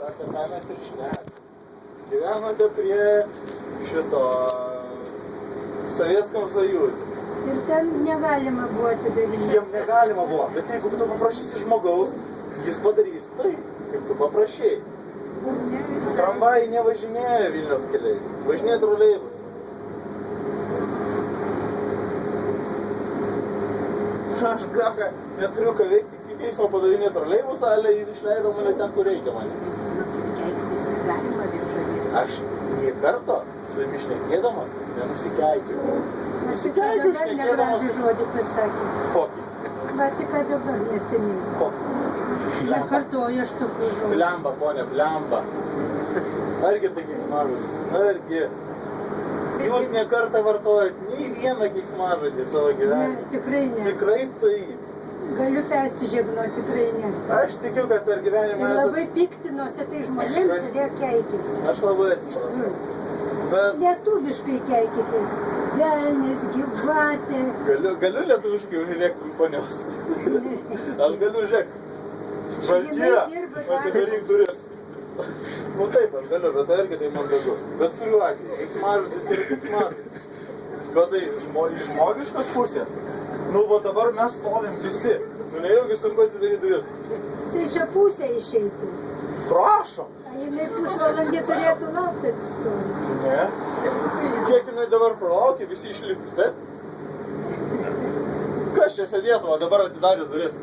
apie ką mes ir šnekame. Gyvenate prie šito Sovietskam Sąjūzė. Ir ten negalima buvo atidarinėti. Jiem negalima buvo, bet jeigu tu paprašysi žmogaus, jis padarys tai, kaip tu paprašėjai. Tramvajai nevažinėja Vilniaus keliais, važinėja troleibus. Aš gracha neturiu ką veikti, iki teismo padavinė troleibus, ale jis išleido mane ten, kur reikia mane. Aš nė karto su jumis šnekėdamas nenusikeikiu. Nusikeikiu šnekėdamas. Žodį pasakė. Kokį? Va, tik ką dabar neseniai. Kokį? Nekartoju aš tokių žodžių. Blemba, ponė, blemba. Argi tai keiksmažodis? Argi. Jūs ne kartą vartojat nei vieną keiksmažodį savo gyvenime. Ne, tikrai ne. Tikrai taip. Galiu persižegnoti, tikrai ne. Aš tikiu, kad per gyvenimą Ir labai piktinosi tai žmonėms, kurie keikėsi. Aš labai atsiprašau. Bet Lietuviškai keikitės. Velnis, gyvatė. galiu lietuviškai užrėkti ponios. Aš galiu žiūrėk. Žaltie, atidaryk duris. Nu taip, aš galiu, bet irgi tai mandagu. Bet kuriuo atveju, keiksmažodis yra keiksmažodis. Bet tai iš žmogiškos pusės. Nu, va dabar mes stovim visi. Nu, nejaugi sunku atidaryti duris. Tai čia pusė išeitų. Prašom. A jinai pusvalandį turėtų laukti atsistojus. Ne. Kiek jinai dabar pralaukė, visi išlipti, taip? Kas čia sėdėtų, o dabar atidarius duris?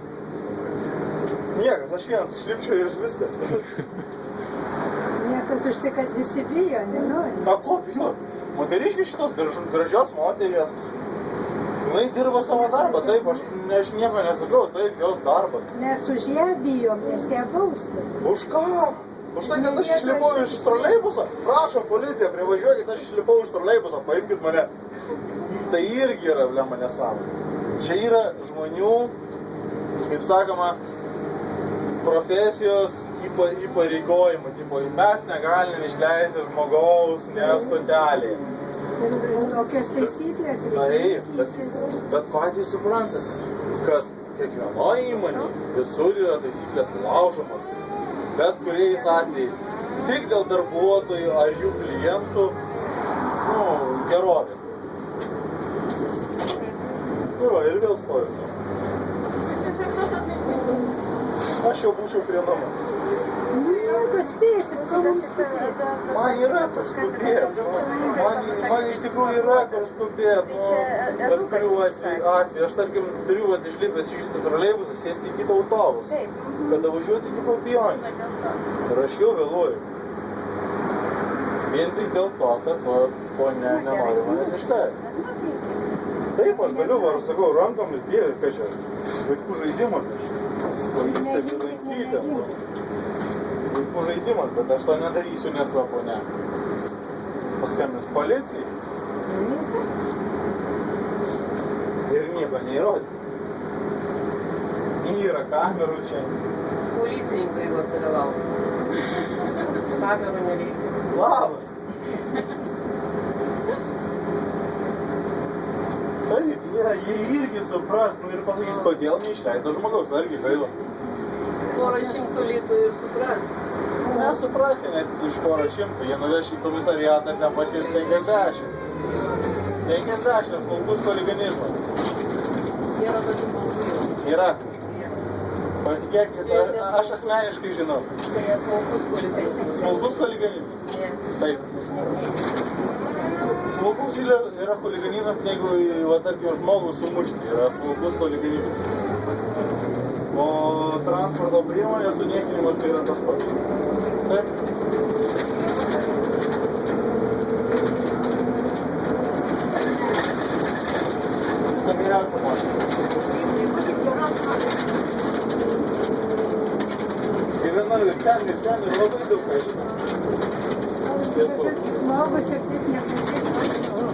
Niekas, aš vienas išlipčiau ir viskas. Niekas už tai, kad visi bijo, nenori. Na ko bijot? Moteriški šitos gražios moterijos. Jinai dirba savo darbą, taip, aš nieko nesakau, taip, jos darbas. Mes už ją bijom, nes ją bausta. Už ką? Už tai, kad aš išlipau iš troleibuso? Prašom, policija, privažiuokit, aš išlipau iš troleibuso, paimkit mane. Tai irgi yra blema nesąmonė. Čia yra žmonių, kaip sakoma, profesijos įpareigojimų. Tipo, mes negalim išleisti žmogaus nestotelėje. Ir tokios taisyklės Taip, bet patys suprantas, kad kiekvienoje įmonėje visur yra taisyklės laužomos. Bet kuriais atvejais, tik dėl darbuotojų ar jų klientų, gerovės. Ir va, ir vėl stoju. Aš jau būčiau prie namų. Kas spėsit, ko mums skubėti? Man yra kur skubėti. Man iš tikrųjų yra kur skubėti. Bet kuriuo atveju. Aš, tarkim, turiu išlipęs iš šitą troleibusą, sėsti į kitą autobusą. Kada važiuoti iki Fabijoniškio. Ir aš jau vėluoju. Vien tik dėl to, kad ponia nenori manęs išleisti. Taip, aš galiu, varu, sakau, rankomis dievi, ką čia. Vaikų žaidimas. Vaikų žaidimas, bet aš to nedarysiu, nes va, ponia paskambins policijai. Ir nieko neįrodys. Yra kamerų čia. Policininkai va tave laukia. Kamerų nereikia. Labas. Taip, jie irgi supras, nu ir pasakys, kodėl neišleido žmogaus, argi gaila. Porą šimtų litų ir supras. Nesuprasi net iš porą šimtų, jie nuveš į komisariatą, ten pasies 50. 50 smulkus huliganizmas. Yra tokių balsų. Yra. Patikėkit, aš asmeniškai žinau. Tai smulkus huliganizmas. Smulkus huliganizmas? Ne. Taip. Smulkus yra huliganizmas, negu, va, tarkim, žmogų sumušti, yra smulkus huliganizmas. O transporto priemonės suniekinimas tai yra tas pats. Taip. Visą geriausią moterį. Gyvenu ir ten, ir labai daug ką žinau. Iš tiesų. Žmogus ir taip nepažįstu.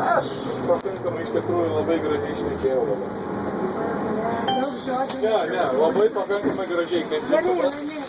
Aš pakankamai iš tikrųjų labai gražiai šnekėjau dabar. Daug žodžių. Ne, labai pakankamai gražiai, kaip Gerai, supras. laimė.